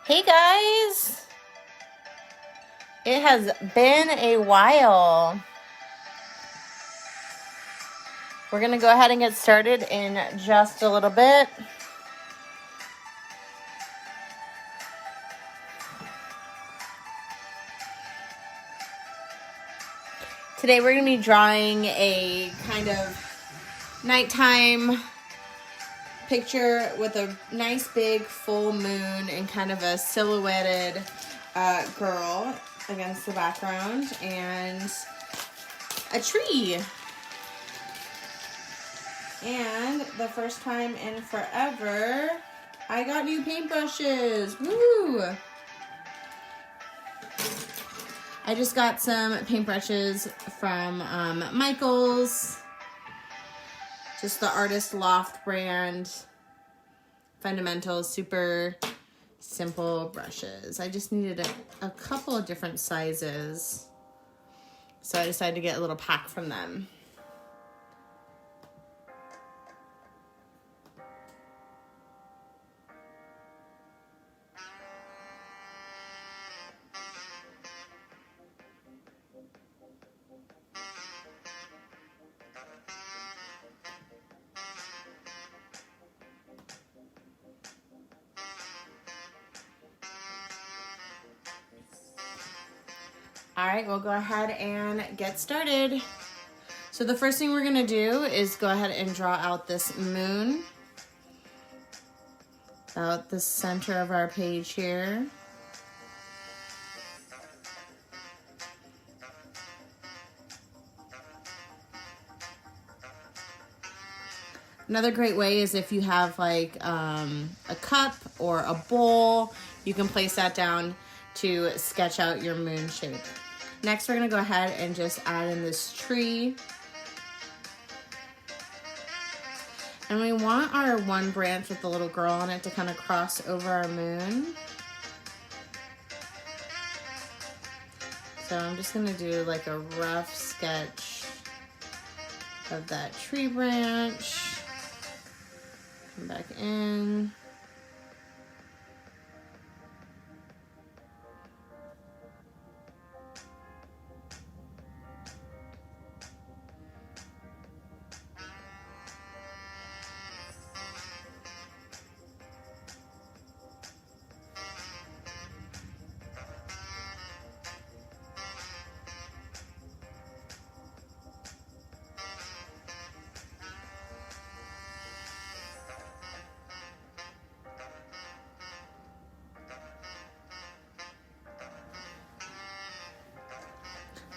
Hey guys! It has been a while. We're going to go ahead and get started in just a little bit. Today we're going to be drawing a kind of nighttime picture with a nice big full moon and kind of a silhouetted girl against the background and a tree. And the first time in forever, I got new paintbrushes. Woo! I just got some paintbrushes from Michael's. Just the Artist Loft brand. Fundamentals, super simple brushes. I just needed a couple of different sizes. So I decided to get a little pack from them. All right, we'll go ahead and get started. So the first thing we're gonna do is go ahead and draw out this moon about the center of our page here. Another great way is if you have like a cup or a bowl, you can place that down to sketch out your moon shape. Next, we're gonna go ahead and just add in this tree. And we want our one branch with the little girl on it to kind of cross over our moon. So I'm just gonna do like a rough sketch of that tree branch. Come back in.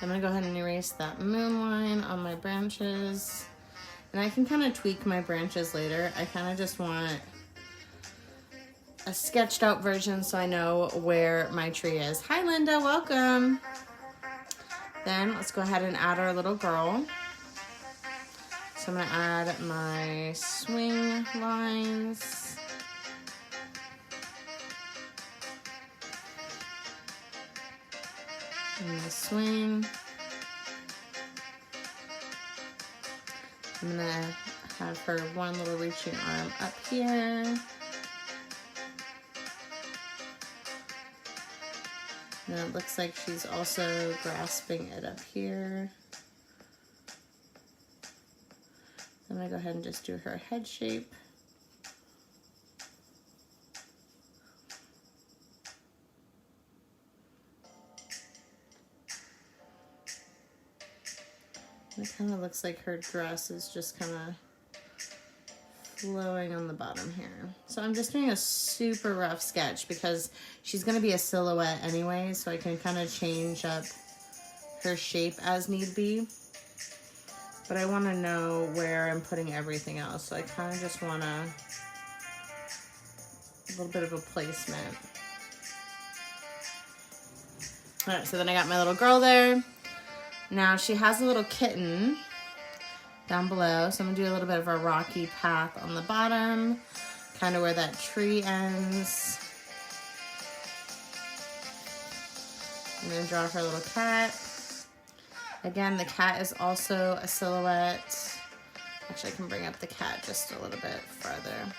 I'm gonna go ahead and erase that moon line on my branches. And I can kind of tweak my branches later. I kind of just want a sketched out version so I know where my tree is. Hi Linda, welcome. Then let's go ahead and add our little girl. So I'm gonna add my swing lines. And the swing. I'm gonna have her one little reaching arm up here. And it looks like she's also grasping it up here. I'm gonna go ahead and just do her head shape. It kind of looks like her dress is just kind of flowing on the bottom here. So I'm just doing a super rough sketch because she's going to be a silhouette anyway, so I can kind of change up her shape as need be. But I want to know where I'm putting everything else, so I kind of just want a little bit of a placement. All right, so then I got my little girl there. Now she has a little kitten down below, so I'm gonna do a little bit of a rocky path on the bottom, kind of where that tree ends. I'm gonna draw her little cat. Again, the cat is also a silhouette. Actually, I can bring up the cat just a little bit farther.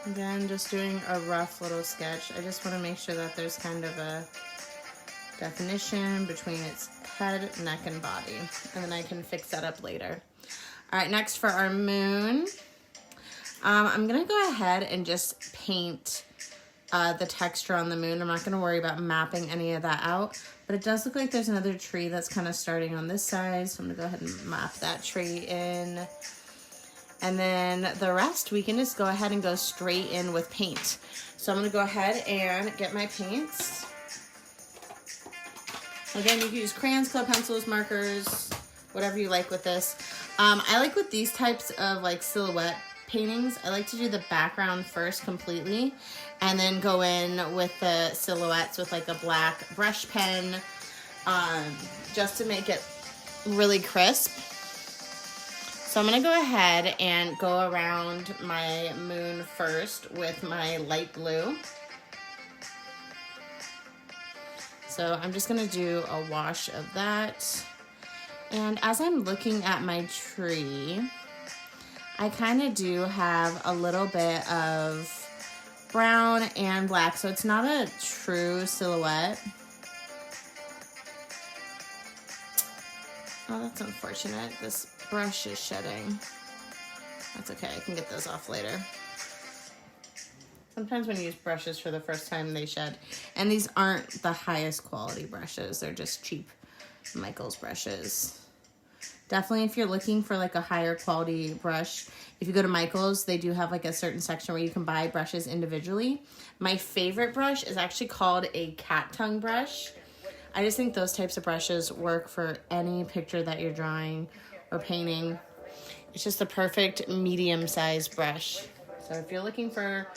Again, just doing a rough little sketch. I just want to make sure that there's kind of a definition between its head, neck, and body. And then I can fix that up later. All right, next for our moon, I'm gonna go ahead and just paint the texture on the moon. I'm not gonna worry about mapping any of that out, but it does look like there's another tree that's kind of starting on this side. So I'm gonna go ahead and map that tree in. And then the rest, we can just go ahead and go straight in with paint. So I'm gonna go ahead and get my paints. Again, you can use crayons, club pencils, markers, whatever you like with this. I like with these types of like silhouette paintings, I like to do the background first completely and then go in with the silhouettes with like a black brush pen, just to make it really crisp. So I'm gonna go ahead and go around my moon first with my light blue. So I'm just gonna do a wash of that. And as I'm looking at my tree, I kind of do have a little bit of brown and black, so it's not a true silhouette. Oh, that's unfortunate. This brush is shedding. That's okay, I can get those off later. Sometimes when you use brushes for the first time, they shed. And these aren't the highest quality brushes. They're just cheap Michaels brushes. Definitely if you're looking for like a higher quality brush, if you go to Michaels, they do have like a certain section where you can buy brushes individually. My favorite brush is actually called a cat tongue brush. I just think those types of brushes work for any picture that you're drawing or painting. It's just the perfect medium-sized brush. So if you're looking for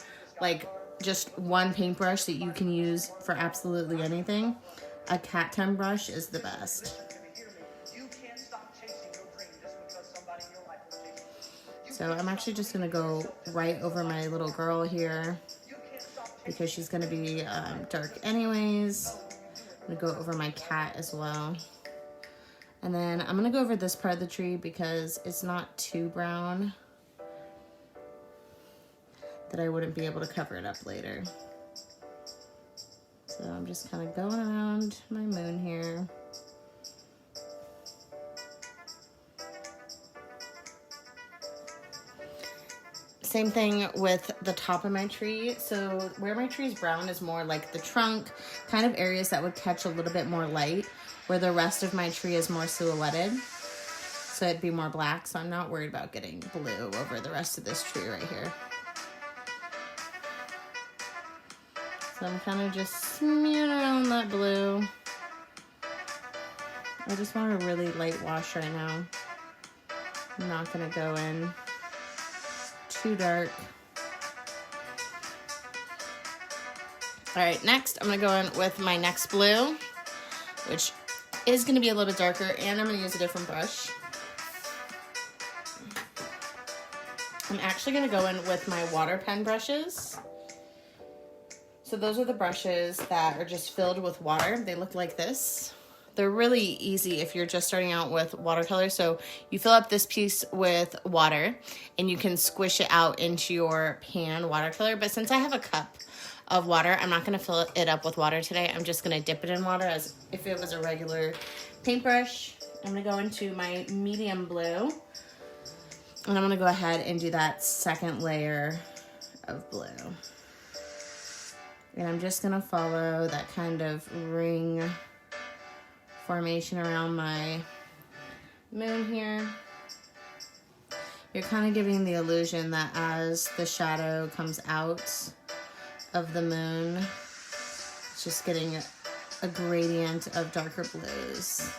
like just one paintbrush that you can use for absolutely anything, a cat tongue brush is the best. So I'm actually just gonna go right over my little girl here because she's gonna be dark anyways. I'm gonna go over my cat as well. And then I'm gonna go over this part of the tree because it's not too brown that I wouldn't be able to cover it up later. So I'm just kind of going around my moon here. Same thing with the top of my tree. So where my tree is brown is more like the trunk, kind of areas that would catch a little bit more light, where the rest of my tree is more silhouetted. So it'd be more black, so I'm not worried about getting blue over the rest of this tree right here. So I'm kind of just smearing around that blue. I just want a really light wash right now. I'm not gonna go in too dark. All right, next I'm gonna go in with my next blue, which is gonna be a little bit darker, and I'm gonna use a different brush. I'm actually gonna go in with my water pen brushes. So those are the brushes that are just filled with water. They look like this. They're really easy if you're just starting out with watercolor. So you fill up this piece with water and you can squish it out into your pan watercolor. But since I have a cup of water, I'm not gonna fill it up with water today. I'm just gonna dip it in water as if it was a regular paintbrush. I'm gonna go into my medium blue and I'm gonna go ahead and do that second layer of blue. And I'm just gonna follow that kind of ring formation around my moon here. You're kind of giving the illusion that as the shadow comes out of the moon, it's just getting a gradient of darker blues.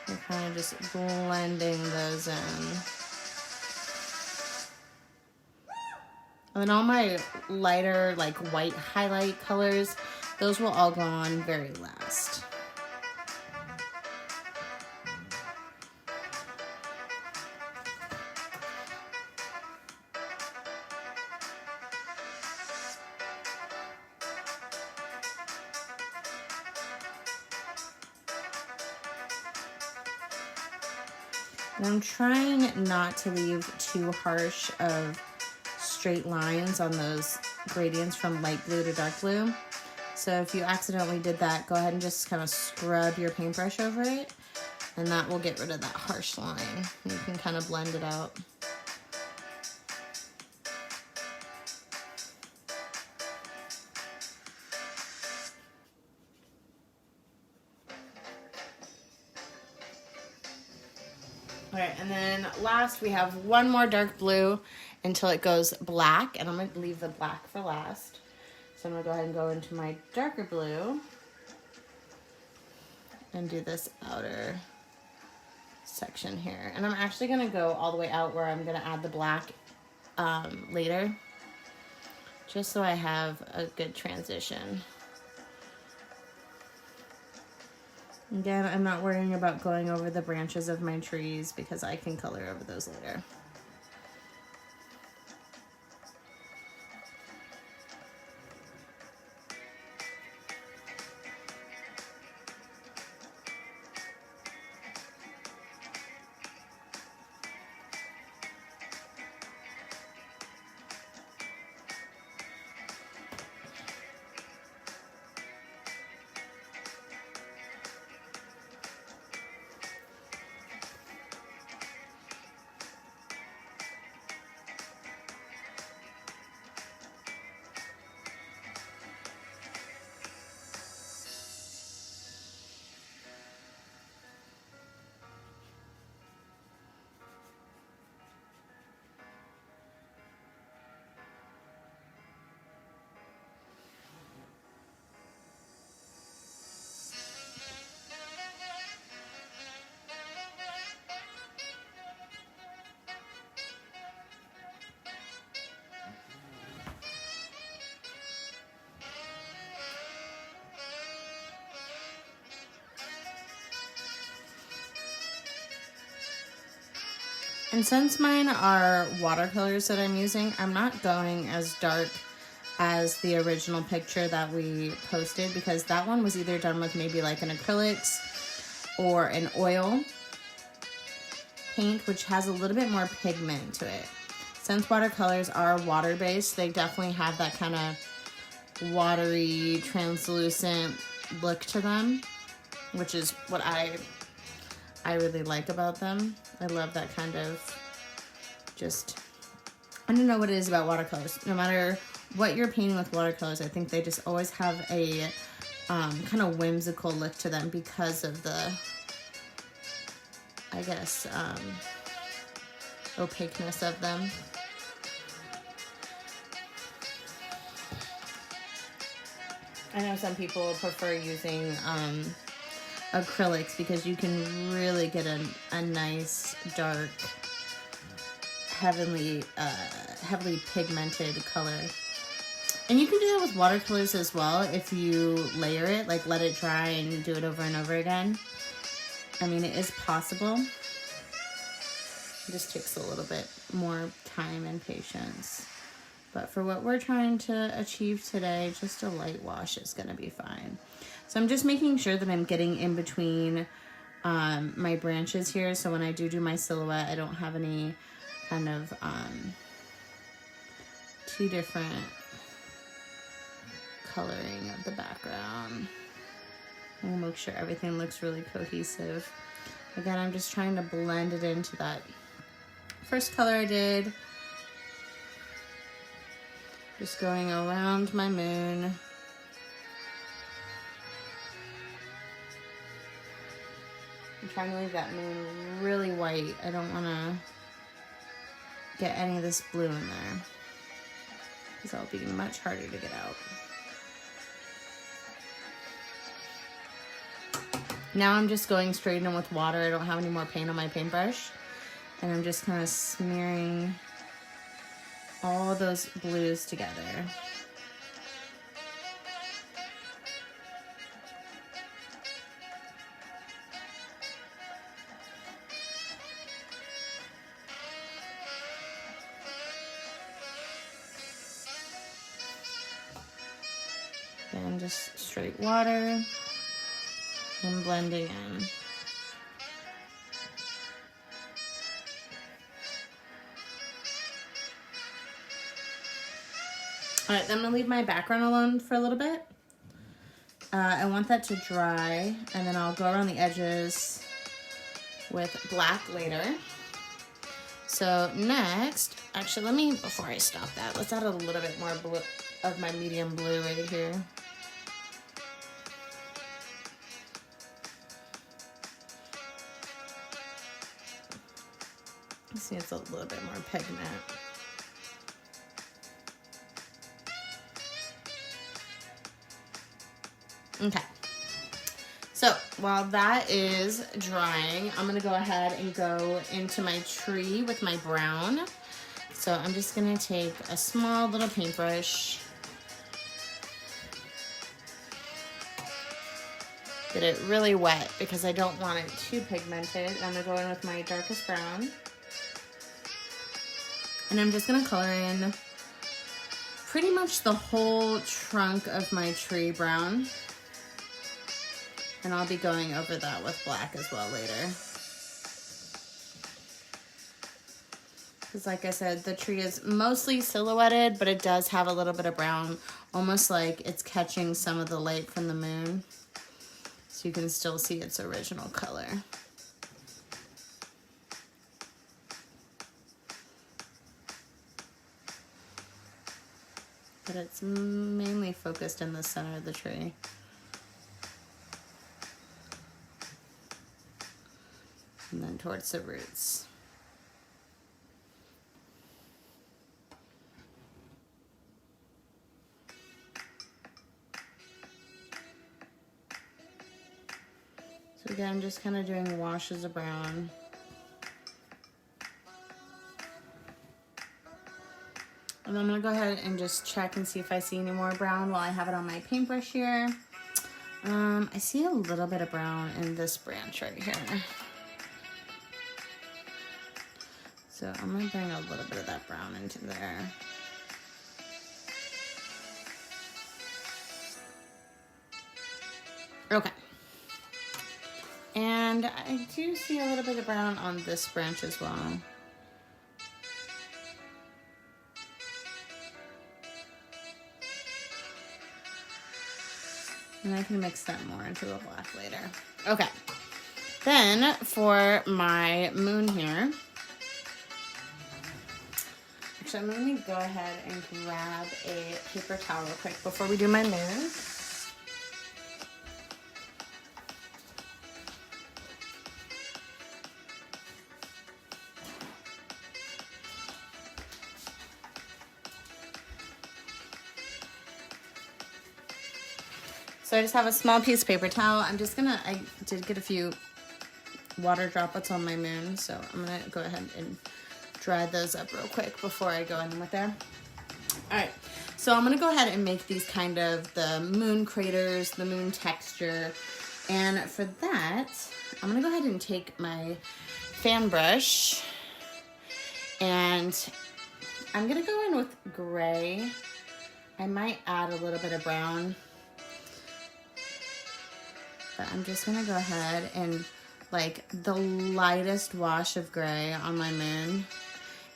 You're kind of just blending those in. And then all my lighter, like white highlight colors, those will all go on very last. And I'm trying not to leave too harsh of straight lines on those gradients from light blue to dark blue. So if you accidentally did that, go ahead and just kind of scrub your paintbrush over it, and that will get rid of that harsh line. You can kind of blend it out. All right, and then last we have one more dark blue until it goes black, and I'm going to leave the black for last. So I'm going to go ahead and go into my darker blue and do this outer section here. And I'm actually going to go all the way out where I'm going to add the black later, just so I have a good transition. Again, I'm not worrying about going over the branches of my trees because I can color over those later. And since mine are watercolors that I'm using, I'm not going as dark as the original picture that we posted, because that one was either done with maybe like an acrylics or an oil paint, which has a little bit more pigment to it. Since watercolors are water-based, they definitely have that kind of watery, translucent look to them, which is what I really like about them. I love that kind of just, I don't know what it is about watercolors. No matter what you're painting with watercolors, I think they just always have a kind of whimsical look to them because of the, I guess, opaqueness of them. I know some people prefer using acrylics because you can really get a nice, dark, heavily pigmented color. And you can do that with watercolors as well if you layer it, like let it dry and do it over and over again. I mean, it is possible. It just takes a little bit more time and patience. But for what we're trying to achieve today, just a light wash is going to be fine. So I'm just making sure that I'm getting in between my branches here. So when I do my silhouette, I don't have any kind of two different coloring of the background. We'll make sure everything looks really cohesive. Again, I'm just trying to blend it into that first color I did. Just going around my moon. I'm trying to leave that moon really white. I don't want to get any of this blue in there, because that'll be much harder to get out. Now I'm just going straight in with water. I don't have any more paint on my paintbrush. And I'm just kind of smearing all those blues together. And just straight water and blending in. All right, then I'm gonna leave my background alone for a little bit. I want that to dry, and then I'll go around the edges with black later. So next, actually let me, before I stop that, let's add a little bit more blue of my medium blue right here. See, it's a little bit more pigment. Okay. So while that is drying, I'm gonna go ahead and go into my tree with my brown. So I'm just gonna take a small little paintbrush, get it really wet because I don't want it too pigmented. I'm gonna go in with my darkest brown. And I'm just gonna color in pretty much the whole trunk of my tree brown. And I'll be going over that with black as well later. Because like I said, the tree is mostly silhouetted, but it does have a little bit of brown, almost like it's catching some of the light from the moon. So you can still see its original color. But it's mainly focused in the center of the tree. And then towards the roots. So again, just kind of doing washes of brown. And I'm gonna go ahead and just check and see if I see any more brown while I have it on my paintbrush here. I see a little bit of brown in this branch right here. So I'm gonna bring a little bit of that brown into there. Okay. And I do see a little bit of brown on this branch as well. And I can mix that more into the black later. Okay. Then for my moon here, actually I'm going to go ahead and grab a paper towel real quick before we do my moon. So I just have a small piece of paper towel. I did get a few water droplets on my moon, so I'm gonna go ahead and dry those up real quick before I go in with there. All right, so I'm gonna go ahead and make these kind of the moon craters, the moon texture. And for that, I'm gonna go ahead and take my fan brush and I'm gonna go in with gray. I might add a little bit of brown. But I'm just gonna go ahead and like the lightest wash of gray on my moon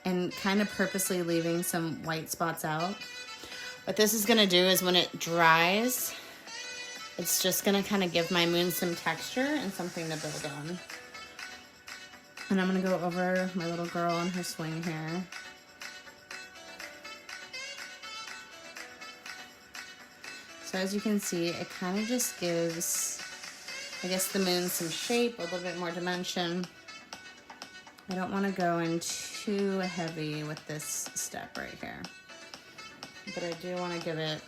and kind of purposely leaving some white spots out. What this is gonna do is when it dries, it's just gonna kind of give my moon some texture and something to build on. And I'm gonna go over my little girl and her swing here. So as you can see, it kind of just gives, I guess, the moon some shape, a little bit more dimension. I don't want to go in too heavy with this step right here, but I do want to give it,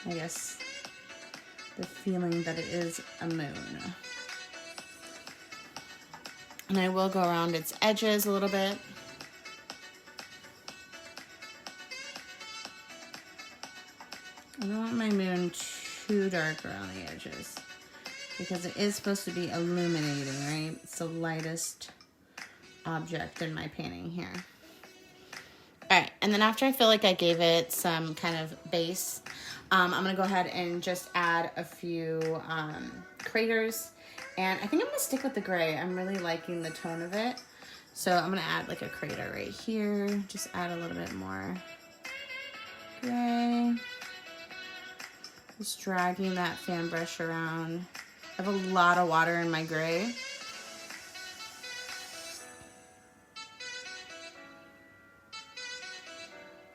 I guess, the feeling that it is a moon. And I will go around its edges a little bit. I don't want my moon too dark around the edges because it is supposed to be illuminating, right? It's the lightest object in my painting here. All right, and then after I feel like I gave it some kind of base, I'm gonna go ahead and just add a few craters. And I think I'm gonna stick with the gray. I'm really liking the tone of it. So I'm gonna add like a crater right here. Just add a little bit more gray. Just dragging that fan brush around. I have a lot of water in my gray.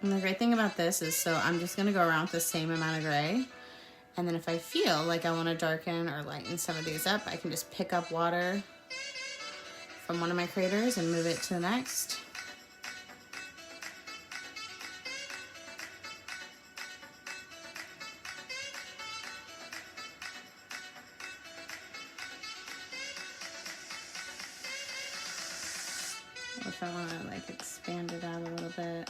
And the great thing about this is, so I'm just gonna go around with the same amount of gray. And then if I feel like I wanna darken or lighten some of these up, I can just pick up water from one of my craters and move it to the next. If I wanna like expand it out a little bit.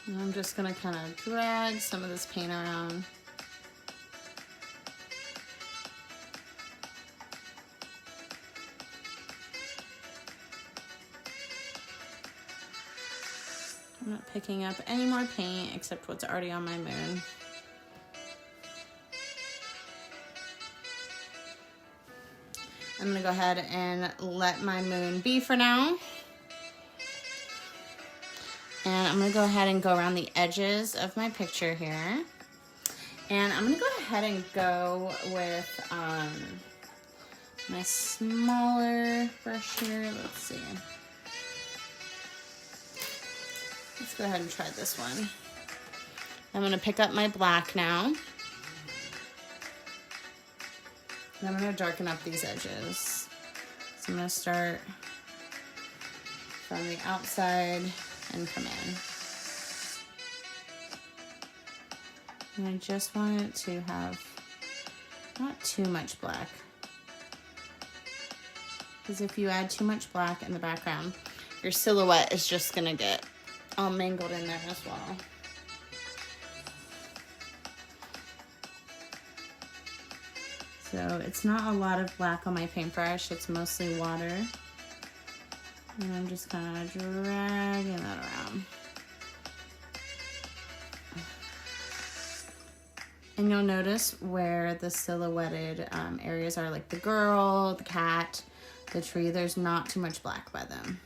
And I'm just gonna kind of drag some of this paint around. I'm not picking up any more paint except what's already on my moon. I'm gonna go ahead and let my moon be for now. And I'm gonna go ahead and go around the edges of my picture here. And I'm gonna go ahead and go with my smaller brush here. Let's see. Let's go ahead and try this one. I'm gonna pick up my black now. And I'm gonna darken up these edges. So I'm gonna start from the outside and come in. And I just want it to have not too much black. Because if you add too much black in the background, your silhouette is just gonna get all mangled in there as well. So it's not a lot of black on my paintbrush, it's mostly water. And I'm just kind of dragging that around. And you'll notice where the silhouetted areas are, like the girl, the cat, the tree, there's not too much black by them.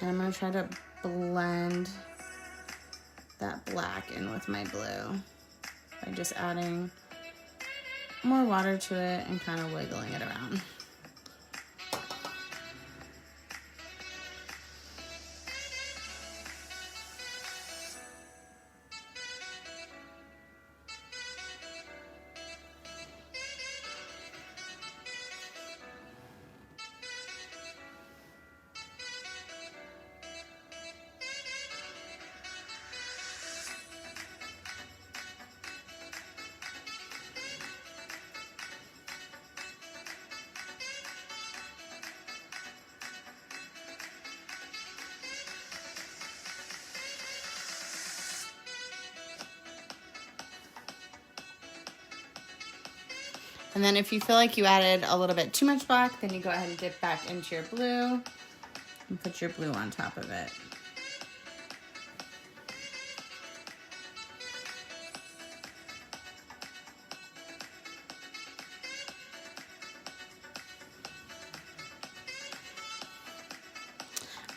And I'm gonna try to blend that black in with my blue by just adding more water to it and kind of wiggling it around. And then if you feel like you added a little bit too much black, then you go ahead and dip back into your blue and put your blue on top of it.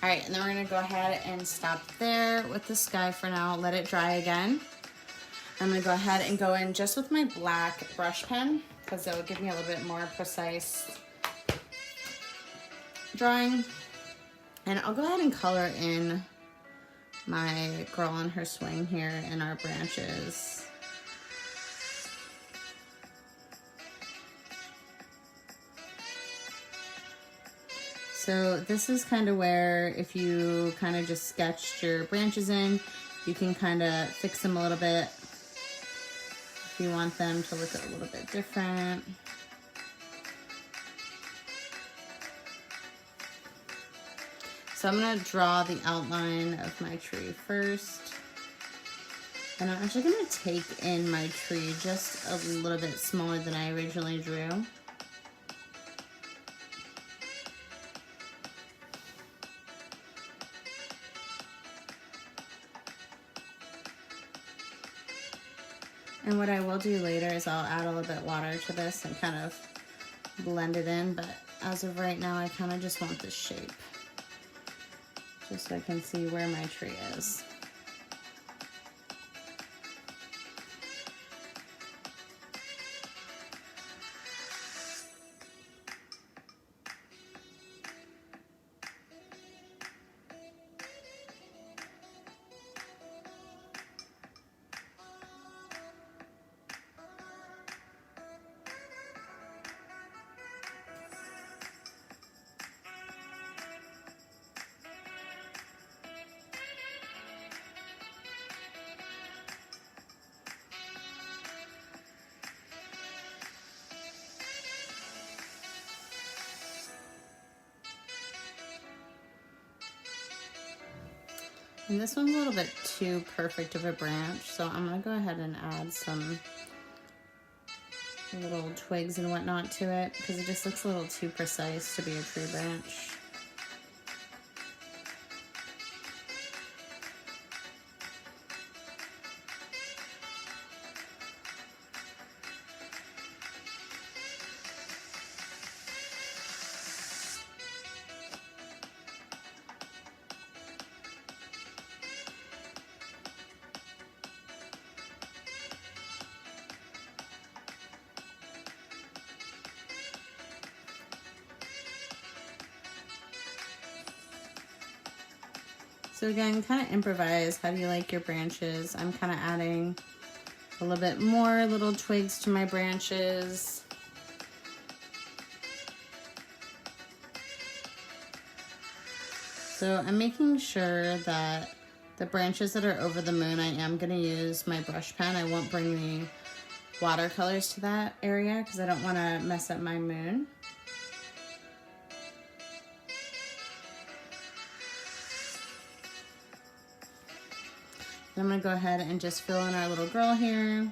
All right, and then we're gonna go ahead and stop there with the sky for now, let it dry again. I'm gonna go ahead and go in just with my black brush pen because it will give me a little bit more precise drawing. And I'll go ahead and color in my girl on her swing here in our branches. So this is kind of where if you kind of just sketched your branches in, you can kind of fix them a little bit if you want them to look a little bit different. So I'm gonna draw the outline of my tree first. And I'm actually gonna take in my tree just a little bit smaller than I originally drew. And what I will do later is I'll add a little bit of water to this and kind of blend it in, but as of right now, I kind of just want this shape, just so I can see where my tree is. And this one's a little bit too perfect of a branch, so I'm gonna go ahead and add some little twigs and whatnot to it because it just looks a little too precise to be a tree branch. So again, kind of improvise. How do you like your branches? I'm kind of adding a little bit more little twigs to my branches. So I'm making sure that the branches that are over the moon, I am going to use my brush pen. I won't bring the watercolors to that area because I don't want to mess up my moon. I'm going to go ahead and just fill in our little girl here.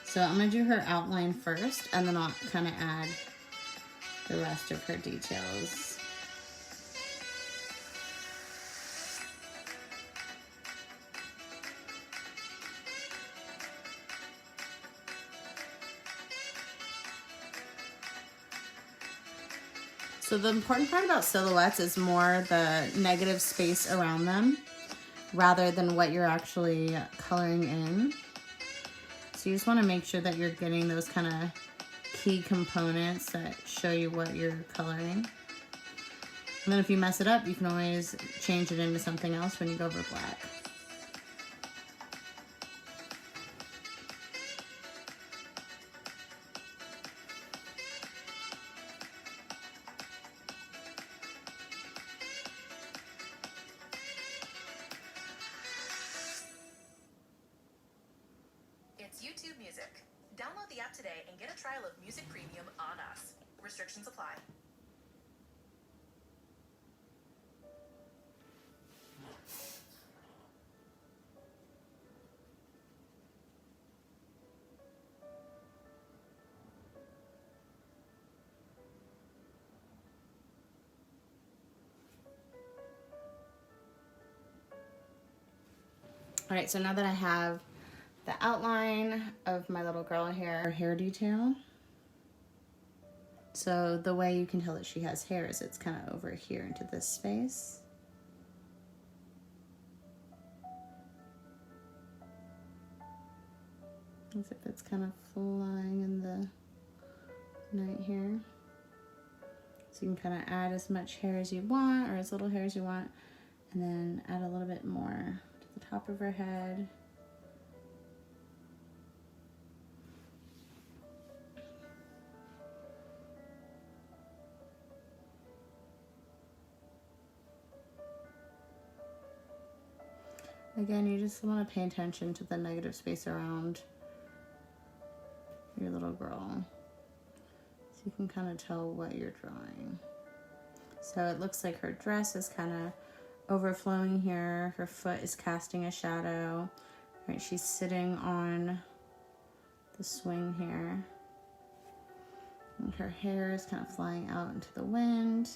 So I'm going to do her outline first, and then I'll kind of add the rest of her details. So the important part about silhouettes is more the negative space around them, rather than what you're actually coloring in. So you just want to make sure that you're getting those kind of key components that show you what you're coloring. And then if you mess it up, you can always change it into something else when you go over black. It's YouTube Music. Download the app today and get a trial of Music Premium on us. Restrictions apply. All right, so now that I have the outline of my little girl here, her hair detail. So the way you can tell that she has hair is it's kind of over here into this space. As if it's kind of flying in the night here. So you can kind of add as much hair as you want, or as little hair as you want, and then add a little bit more to the top of her head. Again, you just want to pay attention to the negative space around your little girl, so you can kind of tell what you're drawing. So it looks like her dress is kind of overflowing here. Her foot is casting a shadow. Right, she's sitting on the swing here. And her hair is kind of flying out into the wind.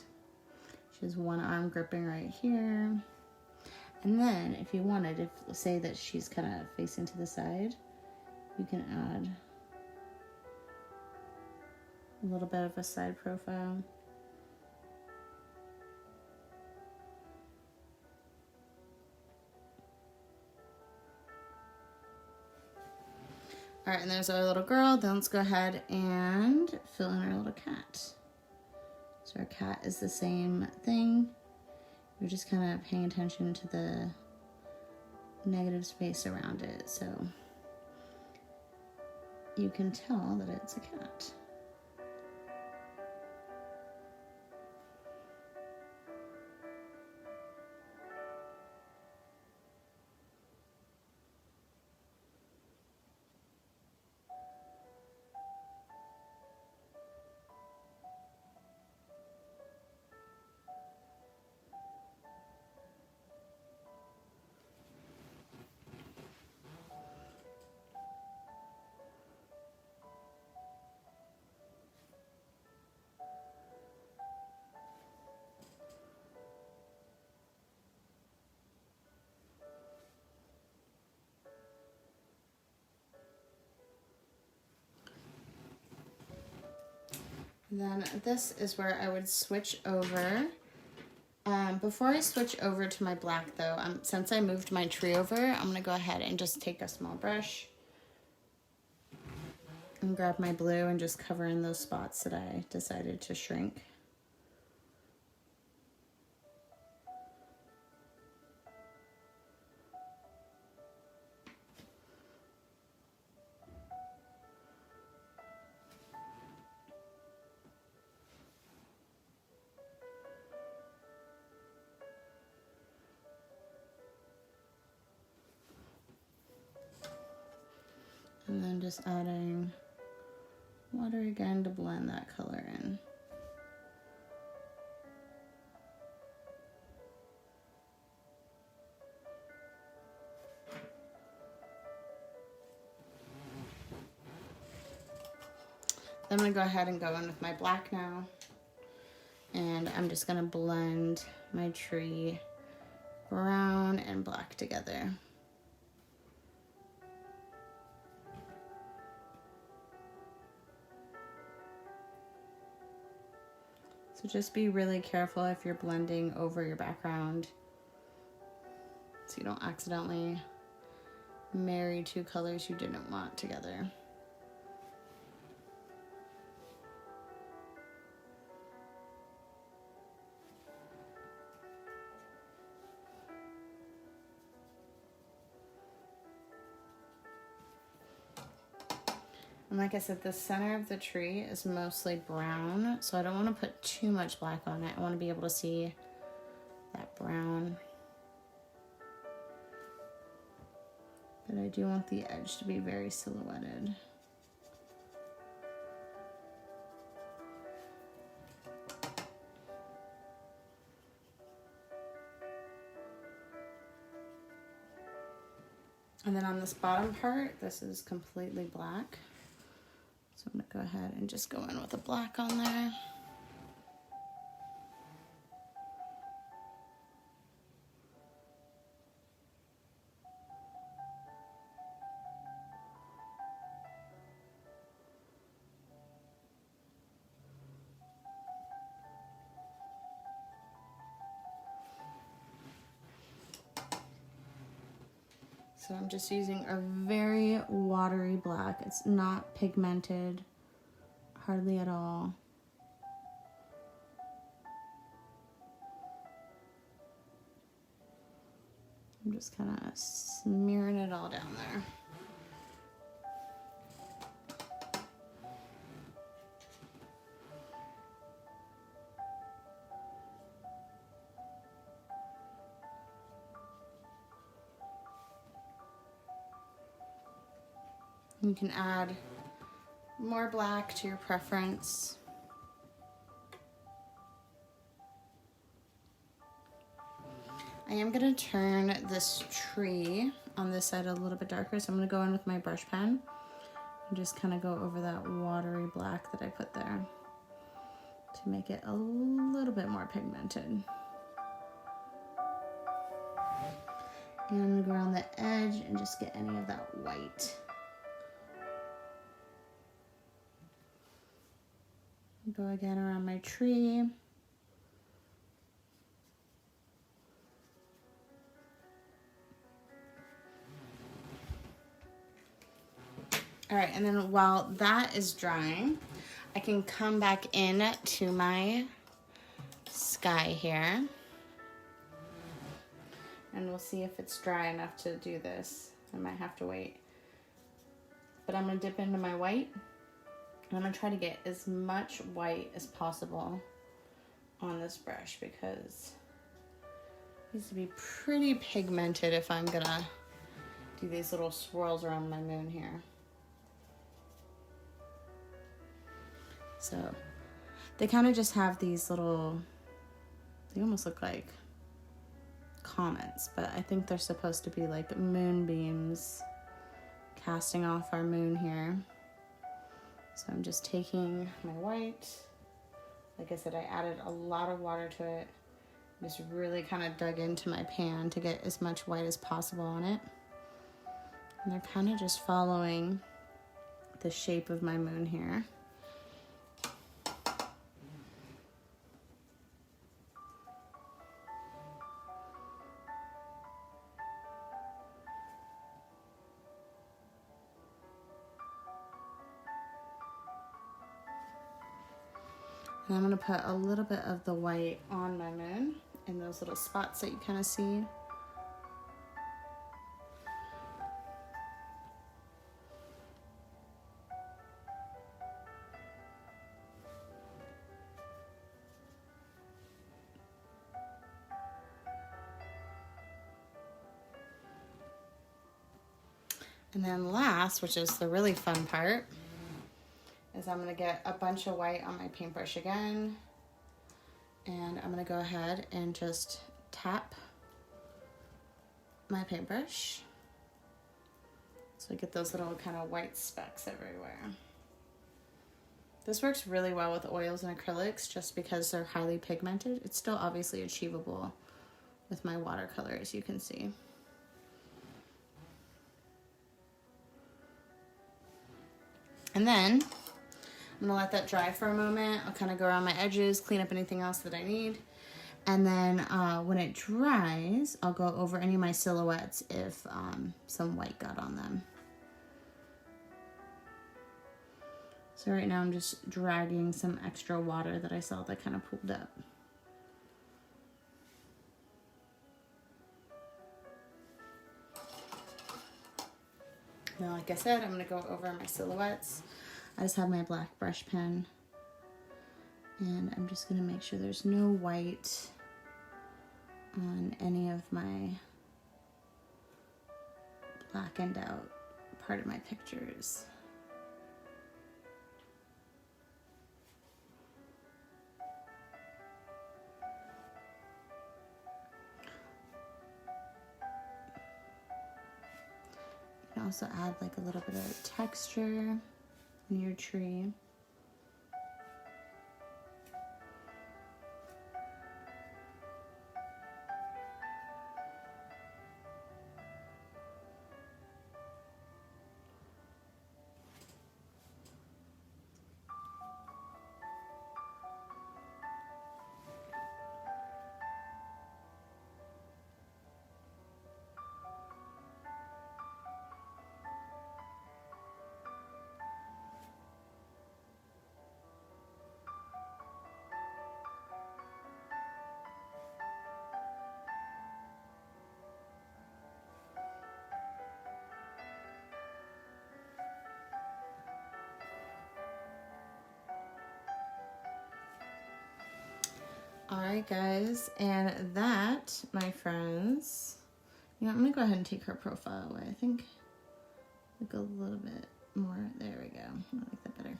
She has one arm gripping right here. And then if you wanted, if say that she's kind of facing to the side, you can add a little bit of a side profile. All right, and there's our little girl. Then let's go ahead and fill in our little cat. So our cat is the same thing. We're just kind of paying attention to the negative space around it, so you can tell that it's a cat. And then this is where I would switch over. Before I switch over to my black though, since I moved my tree over, I'm gonna go ahead and just take a small brush and grab my blue and just cover in those spots that I decided to shrink. And then just adding water again to blend that color in. Then I'm gonna go ahead and go in with my black now. And I'm just gonna blend my tree brown and black together. So just be really careful if you're blending over your background so you don't accidentally marry two colors you didn't want together. And like I said, the center of the tree is mostly brown, so I don't want to put too much black on it. I want to be able to see that brown. But I do want the edge to be very silhouetted. And then on this bottom part, this is completely black. So I'm gonna go ahead and just go in with a black on there. So I'm just using a very watery black. It's not pigmented, hardly at all. I'm just kind of smearing it all down there. You can add more black to your preference. I am going to turn this tree on this side a little bit darker, so I'm going to go in with my brush pen and just kind of go over that watery black that I put there to make it a little bit more pigmented. And I'm going to go around the edge and just get any of that white go again around my tree. All right, and then while that is drying, I can come back in to my sky here. And we'll see if it's dry enough to do this. I might have to wait. But I'm gonna dip into my white. And I'm gonna try to get as much white as possible on this brush because it needs to be pretty pigmented if I'm gonna do these little swirls around my moon here. So they kind of just have these little, they almost look like comets, but I think they're supposed to be like moonbeams casting off our moon here. So I'm just taking my white. Like I said, I added a lot of water to it. Just really kind of dug into my pan to get as much white as possible on it. And they're kind of just following the shape of my moon here. And I'm gonna put a little bit of the white on my moon in those little spots that you kind of see. And then last, which is the really fun part, is I'm gonna get a bunch of white on my paintbrush again. And I'm gonna go ahead and just tap my paintbrush. So I get those little kind of white specks everywhere. This works really well with oils and acrylics just because they're highly pigmented. It's still obviously achievable with my watercolor, as you can see. And then I'm gonna let that dry for a moment. I'll kind of go around my edges, clean up anything else that I need. And then when it dries, I'll go over any of my silhouettes if some white got on them. So right now I'm just dragging some extra water that I saw that kind of pooled up. Now, like I said, I'm gonna go over my silhouettes. I just have my black brush pen and I'm just gonna make sure there's no white on any of my blackened out part of my pictures. You can also add like a little bit of texture in your tree. All right, guys, and that, my friends, you know, I'm gonna go ahead and take her profile away. I think like a little bit more. There we go. I like that better.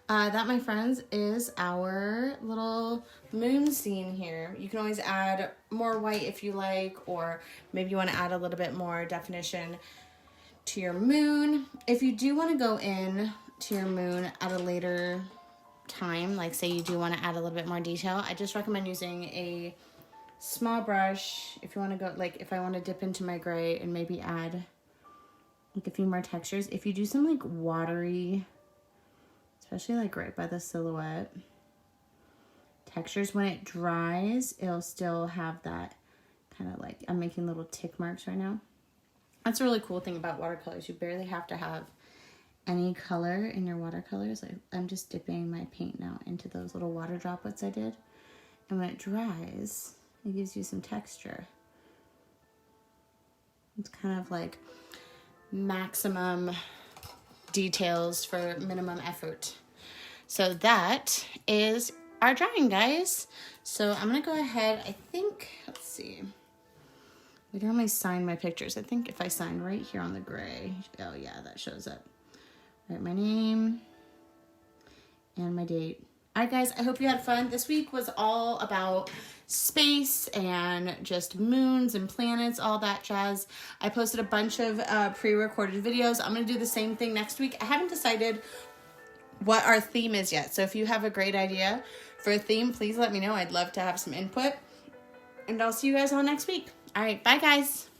That, my friends, is our little moon scene here. You can always add more white if you like, or maybe you want to add a little bit more definition to your moon. If you do want to go in to your moon at a later time, like say you do want to add a little bit more detail, I just recommend using a small brush. If you want to go, like if I want to dip into my gray and maybe add like a few more textures, if you do some like watery, especially like right by the silhouette, textures. When it dries, it'll still have that kind of like, I'm making little tick marks right now. That's a really cool thing about watercolors. You barely have to have any color in your watercolors. I'm just dipping my paint now into those little water droplets I did. And when it dries, it gives you some texture. It's kind of like maximum details for minimum effort. So that is our drawing, guys. So I'm gonna go ahead, I think, let's see. We normally sign my pictures. I think if I sign right here on the gray, oh yeah, that shows up. Write my name and my date. All right, guys, I hope you had fun. This week was all about space and just moons and planets, all that jazz. I posted a bunch of pre-recorded videos. I'm going to do the same thing next week. I haven't decided what our theme is yet. So if you have a great idea for a theme, please let me know. I'd love to have some input. And I'll see you guys all next week. All right, bye, guys.